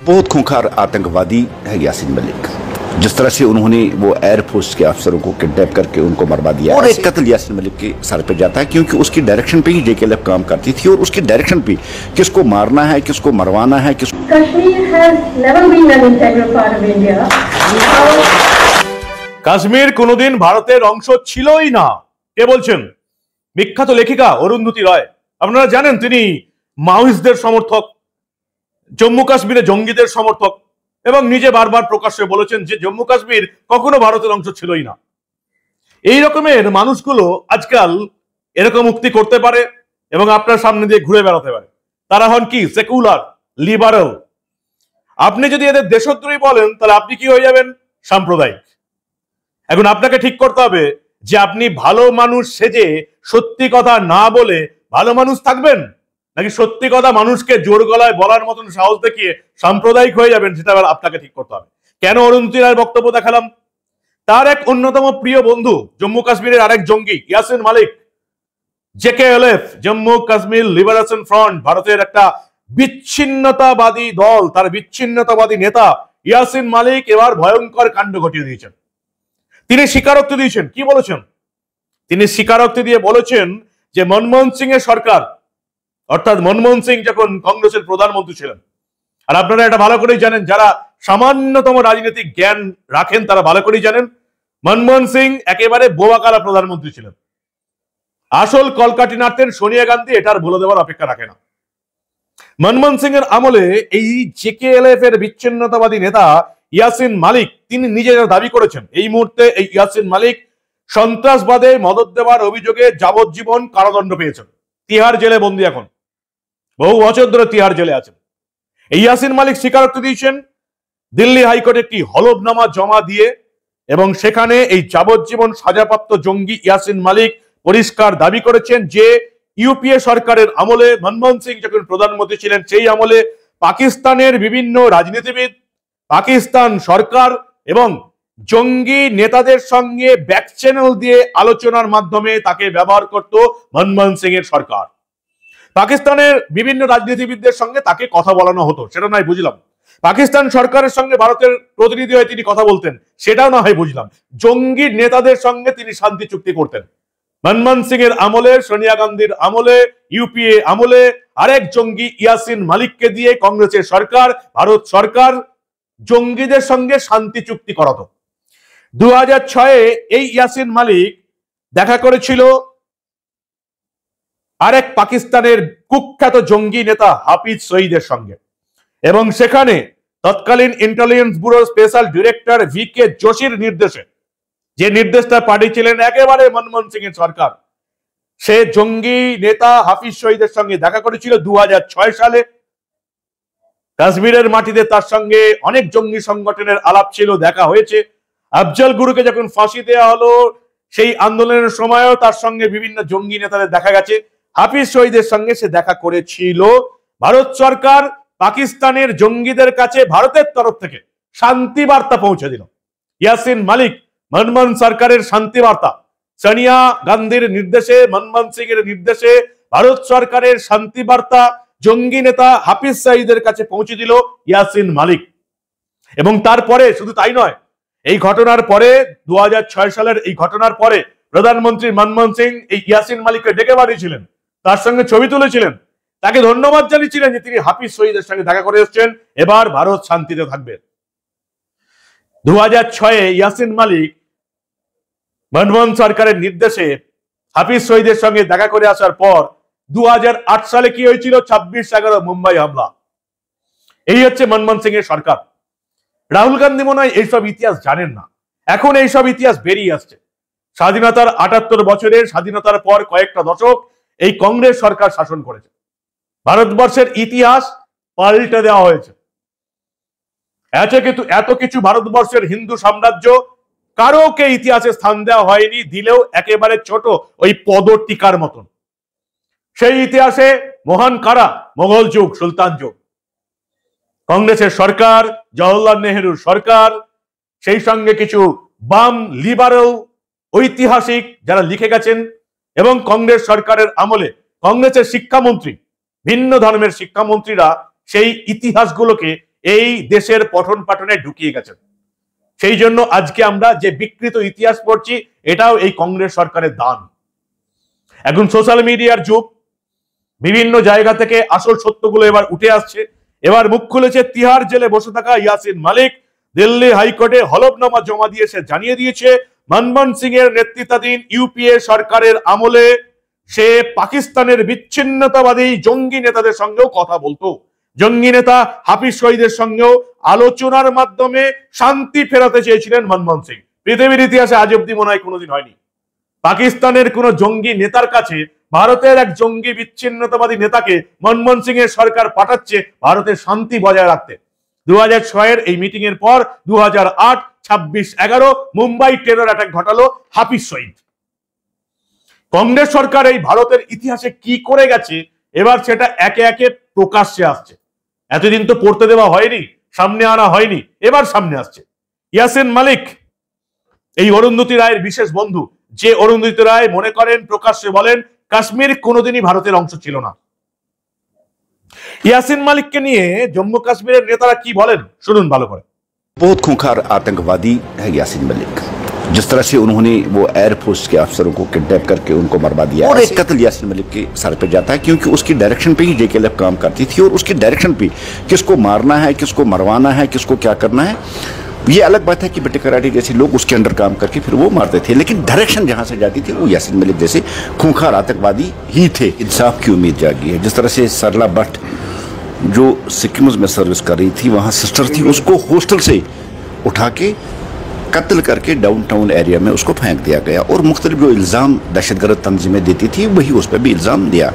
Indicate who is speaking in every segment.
Speaker 1: बहुत खूंखार आतंकवादी है यासीन मलिक। जिस तरह से उन्होंने वो एयरफोर्स के अफसरों को किडनैप करके उनको मरवा दिया, और एक कत्ल यासीन मलिक के सर पे जाता है, क्योंकि उसकी डायरेक्शन पे ही जेकेएलएफ काम करती थी और उसकी डायरेक्शन पे किसको मारना है, किसको मरवाना है,
Speaker 2: কাশ্মীর কোনোদিন ভারতের অংশ ছিলই না। কে বলছেন? বিখ্যাত লেখিকা অরুন্ধতী রায়। আপনারা জানেন তিনি মাওয়িস্টদের সমর্থক, জম্মু কাশ্মীরে জঙ্গিদের সমর্থক, এবং নিজে বারবার প্রকাশ্যে বলেছেন যে জম্মু কাশ্মীর কখনো ভারতের অংশ ছিলই না। এই রকমের মানুষগুলো আজকাল এরকম উক্তি করতে পারে এবং আপনার সামনে দিয়ে ঘুরে বেড়াতে পারে। তারা হন কি? Secular, liberal. আপনি যদি এদের দেশদ্রোহী বলেন তাহলে আপনি কি হয়ে যাবেন? সাম্প্রদায়িক। এখন আপনাকে ঠিক করতে হবে যে আপনি ভালো মানুষ সেজে সত্যি কথা না বলে ভালো মানুষ থাকবেন, নাকি সত্যি কথা মানুষকে জোর গলায় বলার মতন সাহস দেখিয়ে সাম্প্রদায়িক হয়ে যাবেন, সেটা আপনাকে ঠিক করতে হবে। কেন অরুন্ধতী রায়ের বক্তব্য দেখালাম? তার এক অন্যতম প্রিয় বন্ধু জম্মু কাশ্মীরের আরেক জঙ্গি Yasin Malik, JKLF, Jammu Kashmir liberation front, ভারতের একটা বিচ্ছিন্নতাবাদী দল, তার বিচ্ছিন্নতাবাদী নেতা ইয়াসিন মালিক এবার ভয়ঙ্কর কাণ্ড ঘটিয়ে দিয়েছেন। তিনি স্বীকারোক্তি দিয়েছেন। কি বলেছেন? তিনি স্বীকারোক্তি দিয়ে বলেছেন যে মনমোহন সিং এর সরকার, অর্থাৎ মনমোহন সিং যখন কংগ্রেসের প্রধানমন্ত্রী ছিলেন, আর আপনারা এটা ভালো করেই জানেন, যারা সামান্যতম রাজনৈতিক জ্ঞান রাখেন তারা ভালো করেই জানেন, মনমোহন সিং একেবারে বোয়াকালা প্রধানমন্ত্রী ছিলেন। আসল কলকাঠি নাড়তেন সোনিয়া গান্ধী, এটার বলে দেওয়ার অপেক্ষা রাখে না। মনমোহন সিং এর আমলে এই জেকেএলএফ এর বিচ্ছিন্নতাবাদী নেতা ইয়াসিন মালিক তিনি নিজে দাবি করেছেন এই মুহূর্তে এই ইয়াসিন মালিক সন্ত্রাসবাদে মদদ দেওয়ার অভিযোগে যাবজ্জীবন কারাদণ্ড পেয়েছেন। তিহার জেলে বন্দী, এখন বহু বছর ধরে তিহার জেলে আছেন। এই ইয়াসিন মালিক স্বীকারোক্তি দিয়েছেন দিল্লি হাইকোর্টে একটি হলফনামা জমা দিয়ে, এবং সেখানে এই যাবজ্জীবন সাজাপ্রাপ্ত জঙ্গি ইয়াসিন মালিক পরিষ্কার দাবি করেছেন যে ইউপিএ সরকারের আমলে, মনমোহন সিং যখন প্রধানমন্ত্রী ছিলেন সেই আমলে পাকিস্তানের বিভিন্ন রাজনীতিবিদ, পাকিস্তান সরকার এবং জঙ্গি নেতাদের সঙ্গে ব্যাক চ্যানেল দিয়ে আলোচনার মাধ্যমে তাকে ব্যবহার করত মনমোহন সিং এর সরকার। পাকিস্তানের বিভিন্ন রাজনীতিবিদদের সঙ্গে তাকে কথা বলানো হতো, সেটা নয় বুঝলাম। পাকিস্তান সরকারের সঙ্গে ভারতের প্রতিনিধি হয়ে তিনি কথা বলতেন, সেটাও না হয় বুঝলাম। জঙ্গি নেতাদের সঙ্গে তিনি শান্তি চুক্তি করতেন। মনমোহন সিং এর আমলে, সোনিয়া গান্ধীর আমলে, ইউপিএ আমলে আরেক জঙ্গি ইয়াসিন মালিককে দিয়ে কংগ্রেসের সরকার, ভারত সরকার জঙ্গিদের সঙ্গে শান্তি চুক্তি করাতো। 2006-এ এই ইয়াসিন মালিক দেখা করেছিল আরেক পাকিস্তানের কুখ্যাত জঙ্গি নেতা হাফিজ সঈদের সঙ্গে, এবং সেখানে তৎকালীন ইন্টেলিজেন্স ব্যুরোর স্পেশাল ডিরেক্টর ভিকে জোশীর নির্দেশে, যে নির্দেশটা পাঠিয়েছিলেন একেবারে মনমোহন সিং এর সরকার, সে জঙ্গি নেতা হাফিজ সঈদের সঙ্গে দেখা করেছিল 2006 সালে। কাশ্মীরের মাটিতে তার সঙ্গে অনেক জঙ্গি সংগঠনের আলাপ ছিল, দেখা হয়েছে। আফজল গুরুকে যখন ফাঁসি দেওয়া হলো সেই আন্দোলনের সময়ও তার সঙ্গে বিভিন্ন জঙ্গি নেতাদের দেখা গেছে। হাফিজ সঈদের সঙ্গে সে দেখা করেছিল। ভারত সরকার পাকিস্তানের জঙ্গিদের কাছে ভারতের তরফ থেকে শান্তি বার্তা পৌঁছে দিল। ইয়াসিন মালিক মনমোহন সরকারের শান্তি বার্তা, সোনিয়া গান্ধীর নির্দেশে, মনমোহন সিং এর নির্দেশে ভারত সরকারের শান্তি বার্তা জঙ্গি নেতা হাফিজ সঈদের কাছে পৌঁছে দিল ইয়াসিন মালিক। এবং তারপরে শুধু তাই নয়, এই ঘটনার পরে 2006 সালের এই ঘটনার পরে প্রধানমন্ত্রী মনমোহন সিং এই ইয়াসিন মালিককে ডেকে পাঠিয়েছিলেন, তার সঙ্গে ছবি তুলেছিলেন, তাকে ধন্যবাদ জানিয়েছিলেন যে তিনি হাফিজ সঈদের সঙ্গে দেখা করে এসেছেন, এবার ভারত শান্তিতে থাকবে। 2006-এ ইয়াসিন মালিক মনমোহন সরকারের নির্দেশে হাফিজ সঈদের সঙ্গে দেখা করে আসার পর 2008 সালে কি হয়েছিল? 26/11 মুম্বাই হামলা। এই হচ্ছে মনমোহন সিং এর সরকার। রাহুল গান্ধী মনে হয় এইসব ইতিহাস জানেন না, এখন এইসব ইতিহাস বেরিয়ে আসছে। স্বাধীনতার 78 বছরের স্বাধীনতার পর কয়েকটা দশক এই কংগ্রেস সরকার শাসন করেছে। ভারতবর্ষের ইতিহাস পাল্টে দেওয়া হয়েছে। এত কিছু ভারতবর্ষের হিন্দু সাম্রাজ্য কারোকে ইতিহাসে স্থান দেওয়া হয়নি, দিলেও একেবারে ছোট, ওই পদটিকার মতন। সেই ইতিহাসে মহান কারা? মোগল যুগ, সুলতান যুগ। কংগ্রেসের সরকার, জওহরলাল নেহরুর সরকার, সেই সঙ্গে কিছু বাম লিবারেল ঐতিহাসিক যারা লিখে গেছেন, এবং কংগ্রেস সরকারের আমলে কংগ্রেসের শিক্ষামন্ত্রী, ভিন্ন ধর্মের শিক্ষামন্ত্রীরা সেই ইতিহাসগুলোকে এই দেশের পঠন পাঠনে ঢুকিয়ে গেছেন। সেই জন্য আজকে আমরা যে বিকৃত ইতিহাস পড়ছি এটাও এই কংগ্রেস সরকারের দান। এখন সোশ্যাল মিডিয়ার যুগ, বিভিন্ন জায়গা থেকে আসল সত্যগুলো এবার উঠে আসছে। এবার মুখ খুলেছে তিহার জেলে বসে থাকা ইয়াসিন মালিক। দিল্লি হাইকোর্টে হলফনামা জমা দিয়ে সে জানিয়ে দিয়েছে মনমোহন সিং এর নেতৃত্বাধীন ইউপিএ সরকারের আমলে সে পাকিস্তানের বিচ্ছিন্নতাবাদী জঙ্গি নেতাদের সঙ্গেও কথা বলতো। জঙ্গি নেতা হাফিজ শহীদের সঙ্গেও আলোচনার মাধ্যমে শান্তি ফেরাতে চেয়েছিলেন মনমোহন সিং। পৃথিবীর ইতিহাসে আজ অব্দি মনে হয় কোনোদিন হয়নি। পাকিস্তানের কোন জঙ্গি নেতার কাছে ভারতের এক জঙ্গি বিচ্ছিন্নতাবাদী নেতাকে মনমোহন সিং এর সরকার পাঠাচ্ছে ভারতের শান্তি বজায় রাখতে। 2006 এই মিটিং এর পর 2008, 26, 11 মুম্বাই টেরর অ্যাটাক ঘটালো হাফিজ শহীদ। কংগ্রেস সরকার এই ভারতের ইতিহাসে কি করে গেছে এবার সেটা একে একে প্রকাশ্যে আসছে। এতদিন তো পড়তে দেওয়া হয়নি, সামনে আনা হয়নি, এবার সামনে আসছে। ইয়াসিন মালিক এই অরুন্ধতী রায়ের বিশেষ বন্ধু, যে অরুন্ধতী রায় মনে করেন, প্রকাশ্যে বলেন কাশ্মীর কোনোদিনই ভারতের অংশ ছিল না। ইয়াসিন মালিককে নিয়ে জম্মু কাশ্মীরের নেতারা কি বলেন শুনুন ভালো করে।
Speaker 1: बहुत खूंखार आतंकवादी है यासीन मलिक। जिस तरह से उन्होंने वो एयरफोर्स के अफसरों को किडनैप करके उनको मरवा दिया और एक कत्ल यासीन मलिक के सर पे जाता है, क्योंकि उसकी डायरेक्शन पे ही जेकेएलएफ काम करती थी और उसकी डायरेक्शन पे किसको मारना है, किसको मरवाना है, किसको क्या करना है। ये अलग बात है कि बट्टे कराटी जैसे लोग उसके अंडर काम करके फिर वो मारते थे, लेकिन डायरेक्शन जहां से जाती थी वो यासीन मलिक जैसे खूंखार आतंकवादी ही थे। इंसाफ की उम्मीद जागी है। जिस तरह से सरला भट्ट जो सिक्किम में सर्विस कर रही थी, वहां सिस्टर थी, उसको हॉस्टल से उठा के कत्ल करके डाउनटाउन एरिया में उसको फेंक दिया गया और मुख्तलिफ जो इल्ज़ाम दहशतगर्द तंजीमें देती थी वही उस पर भी इल्ज़ाम दिया।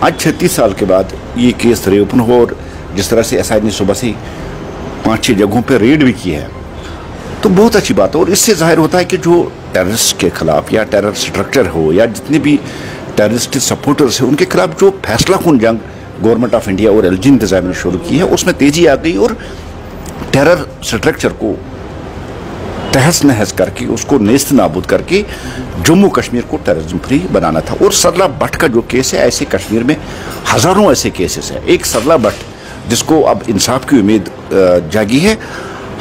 Speaker 1: आज 36 साल के बाद ये केस रीओपन हुआ और जिस तरह से एसआई ने सुबह से 5-6 जगहों पर रेड भी की है तो बहुत अच्छी बात है। और इससे जाहिर होता है कि जो टेररिस्ट के खिलाफ या टेरर स्ट्रक्चर हो या जितने भी टेररिस्ट सपोर्टर्स हैं उनके खिलाफ जो फैसला कुन जंग गवर्नमेंट ऑफ इंडिया और एलजी इंतजाम ने शुरू की है उसमें तेजी आ गई और टेरर स्ट्रक्चर को तहस नहस करके उसको नेस्त नाबूद करके जम्मू कश्मीर को टेररिज्म फ्री बनाना था। और सरला भट्ट का जो केस है, ऐसे कश्मीर में हजारों ऐसे केसेस हैं। एक सरला भट्ट जिसको अब इंसाफ की उम्मीद जागी है।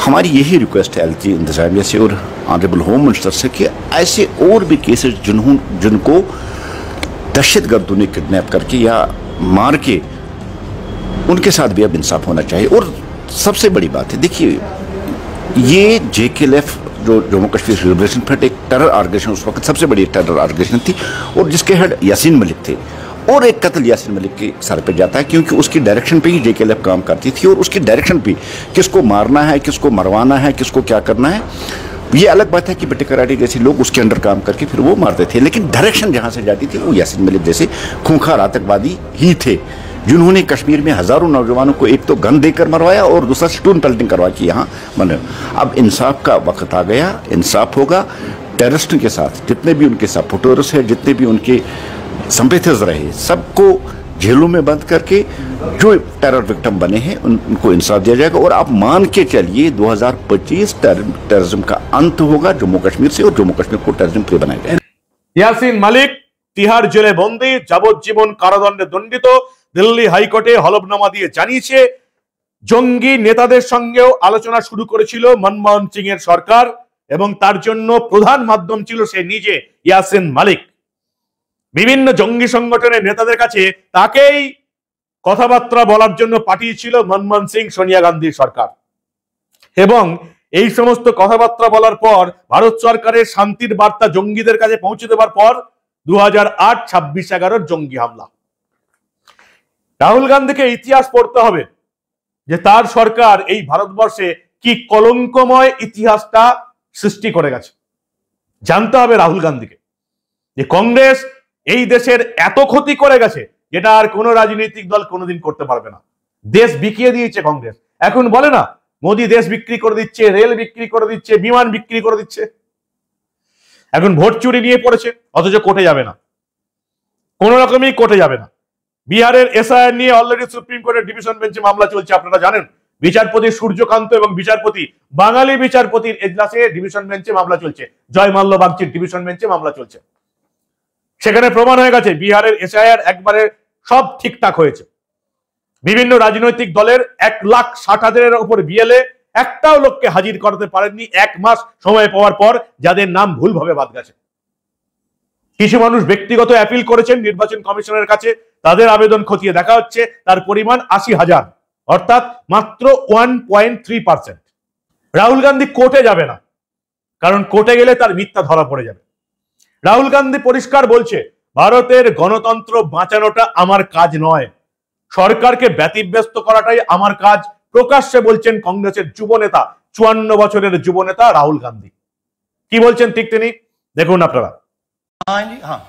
Speaker 1: हमारी यही रिक्वेस्ट है एलजी इंतजामिया से और ऑनरेबल होम मिनिस्टर से कि ऐसे और भी केसेस जिनको दहशतगर्दों ने किडनैप करके या मार के उनके साथ भी अब इंसाफ होना चाहिए। और सबसे बड़ी बात है, देखिए ये जेकेएलएफ जो जम्मू कश्मीर लिबरेशन फ्रंट एक टेरर ऑर्गेनाइजेशन उस वक्त सबसे बड़ी टेरर ऑर्गेनाइजेशन थी और जिसके हेड यासीन मलिक थे। और एक कत्ल यासीन मलिक के सर पे जाता है, क्योंकि उसकी डायरेक्शन पे ही जेकेएलएफ काम करती थी और उसकी डायरेक्शन पे किसको मारना है, किसको मरवाना है, किसको क्या करना है। ये अलग बात है कि बट्टे कराटी जैसे लोग उसके अंडर काम करके फिर वो मारते थे, लेकिन डायरेक्शन जहां से जाती थी वो यासीन मलिक जैसे खूंखार आतंकवादी ही थे जिन्होंने कश्मीर में हजारों नौजवानों को एक तो गन देकर मरवाया और दूसरा स्टोन पेल्टिंग करवा के यहाँ बने। अब इंसाफ का वक्त आ गया, इंसाफ होगा। टेररिस्टों के साथ जितने भी उनके सपोर्टर्स हैं, जितने भी उनके संपेथर्स रहे, सबको जेलों में बंद करके जो टेरर विक्टिम बने हैं उनको इंसाफ दिया जाएगा। और आप मान के चलिए 2025 टेररिज्म का अंत होगा जम्मू कश्मीर से और जम्मू कश्मीर को टेररिज्म फ्री बनाया जाएगा।
Speaker 2: ইয়াসিন মালিক তিহার জেলে বন্দী, যাবজ্জীবন কারাদণ্ডে দণ্ডিত। দিল্লি হাইকোর্টে হলফনামা দিয়ে জানিয়েছে জঙ্গি নেতাদের সঙ্গেও আলোচনা শুরু করেছিল মনমোহন সিং এর সরকার এবং তার জন্য প্রধান মাধ্যম ছিল সে নিজে ইয়াসিন মালিক। বিভিন্ন জঙ্গি সংগঠনের নেতাদের কাছে তাকেই কথাবার্তা বলার জন্য পাঠিয়েছিল মনমোহন সিং সোনিয়া গান্ধীর সরকার। এবং এই সমস্ত কথাবার্তা বলার পর ভারত সরকারের শান্তির বার্তা জঙ্গিদের কাছে পৌঁছে দেওয়ার পর 2008, 26, 11 জঙ্গি হামলা। রাহুল গান্ধীকে ইতিহাস পড়তে হবে যে তার সরকার এই ভারতবর্ষে কি কলঙ্কময় ইতিহাসটা সৃষ্টি করে গেছে। জানতে হবে রাহুল গান্ধীকে যে কংগ্রেস এই দেশের এত ক্ষতি করে গেছে যেটা আর কোনো রাজনৈতিক দল কোনোদিন করতে পারবে না। দেশ বিকিয়ে দিয়েছে কংগ্রেস। এখন বলে না মোদি দেশ বিক্রি করে দিচ্ছে, রেল বিক্রি করে দিচ্ছে, বিমান বিক্রি করে দিচ্ছে। এখন ভোট চুরি নিয়ে পড়েছে, অথচ কোর্টে যাবে না, কোন রকমই কোর্টে যাবে না। বিহারের এসআইআর নিয়ে অলরেডি সুপ্রিম কোর্টের ডিভিশন বেঞ্চে মামলা চলছে, আপনারা জানেন। বিচারপতি সূর্যকান্ত এবং বিচারপতি বাঙালি বিচারপতির এজলাসে ডিভিশন বেঞ্চে মামলা চলছে, জয় মাল্য বাগচির ডিভিশন বেঞ্চে মামলা চলছে। সেখানে প্রমাণ হয়ে গেছে বিহারের এসআইআর একবারে সব ঠিকঠাক হয়েছে। বিভিন্ন রাজনৈতিক দলের 1,60,000-এর উপর বিএলএ একটাও লোককে হাজির করতে পারেননি 1 মাস সময় পাওয়ার পর, যাদের নাম ভুলভাবে বাদ গেছে। কিছু মানুষ ব্যক্তিগত অ্যাপিল করেছেন নির্বাচন কমিশনের কাছে, তাদের আবেদন খতিয়ে দেখা হচ্ছে তার পরিমাণ 80,000, অর্থাৎ মাত্র 1.3%। রাহুল গান্ধী কোর্টে যাবে না, কারণ কোর্টে গেলে তার মিথ্যা ধরা পড়ে যাবে। রাহুল গান্ধী পরিষ্কার বলছে, ভারতের গণতন্ত্র বাঁচানোটা আমার কাজ নয়, সরকারকে ব্যতিব্যস্ত করাটাই আমার কাজ, প্রকাশ্যে বলছেন কংগ্রেসের যুবনেতা, 54 বছরের যুবনেতা রাহুল গান্ধী। কি বলছেন ঠিক তিনি দেখুন আপনারা।
Speaker 3: हाँ,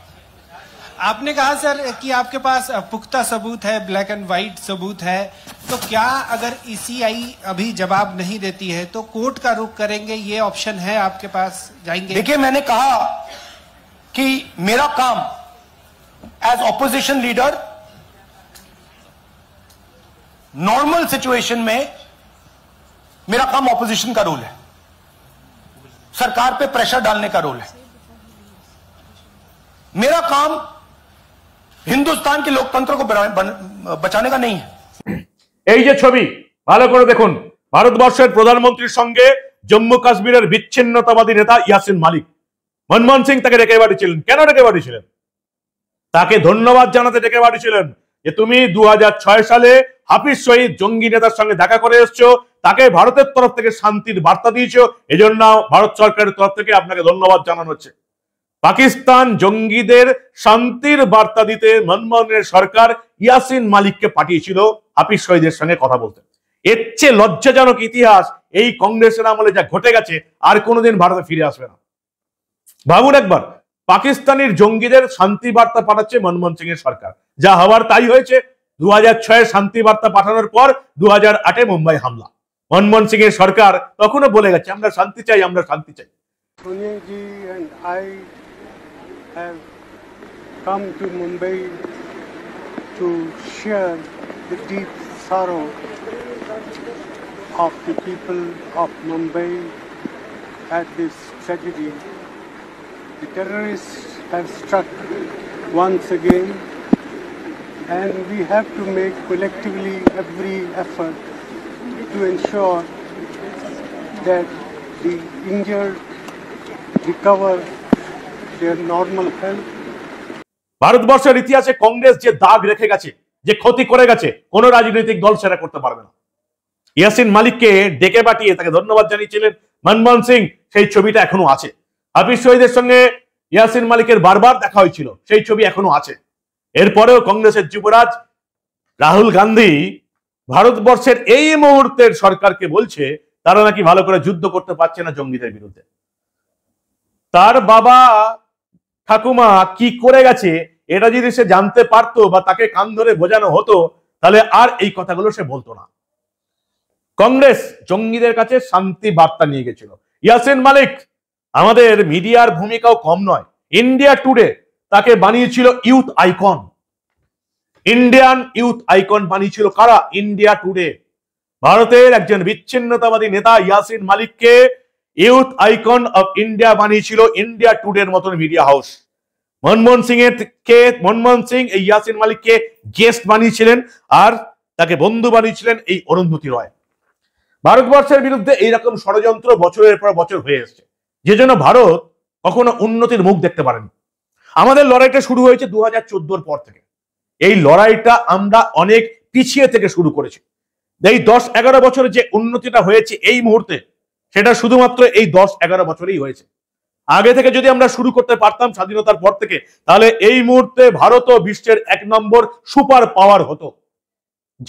Speaker 3: आपने कहा सर कि आपके पास पुख्ता सबूत है, ब्लैक एंड व्हाइट सबूत है, तो क्या अगर ईसीआई अभी जवाब नहीं देती है तो कोर्ट का रुख करेंगे, ये ऑप्शन है आपके पास, जाएंगे?
Speaker 4: देखिए, मैंने कहा कि मेरा काम as opposition leader normal situation में मेरा काम ऑपोजिशन का रोल है, सरकार पे प्रेशर डालने का रोल है। मेरा काम हिंदुस्तान के लोकतंत्र को बचाने का नहीं है।
Speaker 2: এই যে ছবি ভালো করে দেখুন, ভারতবর্ষের প্রধানমন্ত্রীর সঙ্গে জম্মু কাশ্মীরের বিচ্ছিন্নতাবাদী নেতা ইয়াসিন মালিক, মনমোহন সিং তাকে ডেকে পাঠিয়েছিলেন। কেন ডেকে পাঠিয়েছিলেন? তাকে ধন্যবাদ জানাতে ডেকে পাঠিয়েছিলেন যে তুমি 2006 সালে হাফিজ শহীদ জঙ্গি নেতার সঙ্গে দেখা করে এসছো, তাকে ভারতের তরফ থেকে শান্তির বার্তা দিয়েছো, এজন্য ভারত সরকারের তরফ থেকে আপনাকে ধন্যবাদ জানানো হচ্ছে। পাকিস্তান জঙ্গিদের শান্তির বার্তা দিতে মনমোহনের সরকার ইয়াসিন মালিককে পাঠিয়েছিল হাফিজ শহীদের সঙ্গে কথা বলতে। এর চেয়ে লজ্জাজনক ইতিহাস এই কংগ্রেসের আমলে যা ঘটে গেছে আর কোনোদিন ভারতে ফিরে আসবে না। ভাবুন একবার, পাকিস্তানের জঙ্গিদের শান্তি বার্তা পাঠাচ্ছে মনমোহন সিং এর সরকার, যা হওয়ার তাই হয়েছে। 2006 শান্তি বার্তা পাঠানোর পর 2008 মুম্বাই হামলা। মনমোহন সিং এর সরকার তখনও বলে গেছে আমরা শান্তি চাই, আমরা শান্তি চাই।
Speaker 5: Sonia ji and I have come to Mumbai to share the deep sorrow of the people of Mumbai at this tragedy. The terrorists have struck once again, and we have to make collectively every effort to ensure that the injured recover their normal health.
Speaker 2: ভারতবর্ষের ইতিহাসে কংগ্রেস যে দাগ রেখে গেছে, যে ক্ষতি করে গেছে, কোন রাজনৈতিক দল সেটা করতে পারবে না। ইয়াসিন মালিককে ডেকে পাঠিয়ে তাকে ধন্যবাদ জানিয়েছিলেন মনমোহন সিং, সেই ছবিটা এখনো আছে। হাফিজ শহীদের সঙ্গে ইয়াসিন মালিকের বারবার দেখা হয়েছিল, সেই ছবি এখনো আছে। এরপরেও কংগ্রেসের যুবরাজ রাহুল গান্ধী ভারতবর্ষের এই মুহূর্তের সরকারকে বলছে তারা নাকি ভালো করে যুদ্ধ করতে পারছে না জঙ্গিদের বিরুদ্ধে। তার বাবা ঠাকুমা কি করে গেছে এটা যদি সে জানতে পারতো বা তাকে কান ধরে বোঝানো হতো, তাহলে আর এই কথাগুলো সে বলতো না। কংগ্রেস জঙ্গিদের কাছে শান্তি বার্তা নিয়ে গেছিল। ইয়াসিন মালিক, আমাদের মিডিয়ার ভূমিকাও কম নয়। ইন্ডিয়া টুডে তাকে বানিয়েছিল youth icon. Indian youth icon বানিয়েছিল কারা? India today. ভারতের একজন বিচ্ছিন্নতাবাদী নেতা ইয়াসিন মালিককে ইউথ আইকন অফ ইন্ডিয়া বানিয়েছিল ইন্ডিয়া টুডের মতন মিডিয়া হাউস। মনমোহন সিং এই ইয়াসিন মালিককে গেস্ট বানিয়েছিলেন আর তাকে বন্ধু বানিয়েছিলেন এই অরুন্ধতী রয়। ভারতবর্ষের বিরুদ্ধে এইরকম ষড়যন্ত্র বছরের পর বছর হয়ে এসছে, যে জন্য ভারত কখনো উন্নতির মুখ দেখতে পারেনি। আমাদের লড়াইটা শুরু হয়েছে 2014 পর থেকে। এই লড়াইটা আমরা অনেক পিছিয়ে থেকে শুরু করেছি। এই 10-11 বছরে যে উন্নতিটা হয়েছে এই মুহূর্তে, সেটা শুধুমাত্র এই 10-11 বছরেই হয়েছে। আগে থেকে যদি আমরা শুরু করতে পারতাম স্বাধীনতার পর থেকে, তাহলে এই মুহূর্তে ভারতও বিশ্বের 1 নম্বর সুপার পাওয়ার হতো,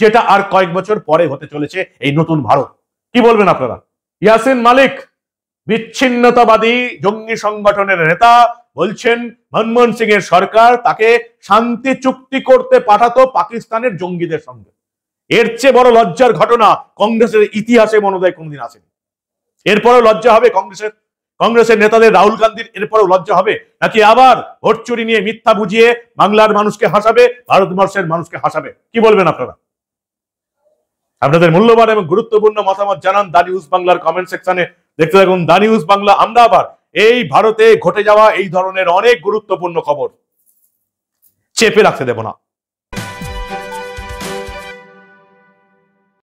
Speaker 2: যেটা আর কয়েক বছর পরে হতে চলেছে এই নতুন ভারত। কি বলবেন আপনারা? ইয়াসিন মালিক বিচ্ছিন্নতাবাদী জঙ্গি সংগঠনের নেতা, বলছেন মনমোহন সিং এর সরকার তাকে শান্তি চুক্তি করতে পাঠাতো পাকিস্তানের জঙ্গিদের সঙ্গে। এর চেয়ে বড় লজ্জার ঘটনা কংগ্রেসের ইতিহাসে মনোদয় কোনদিন আসেনি। এরপরেও লজ্জা হবে কংগ্রেসের নেতাদের, রাহুল গান্ধীর এরপরেও লজ্জা হবে নাকি আবার ভোট চুরি নিয়ে মিথ্যা বুঝিয়ে বাংলার মানুষকে হাসাবে, ভারতবর্ষের মানুষকে হাসাবে? কি বলবেন আপনারা? আপনাদের মূল্যবান এবং গুরুত্বপূর্ণ মতামত জানান দা নিউজ বাংলার কমেন্ট সেকশনে। দেখতে থাকুন দা নিউজ বাংলা। আমরা আবার এই ভারতে ঘটে যাওয়া এই ধরনের অনেক গুরুত্বপূর্ণ খবর চেপে রাখতে দেব না।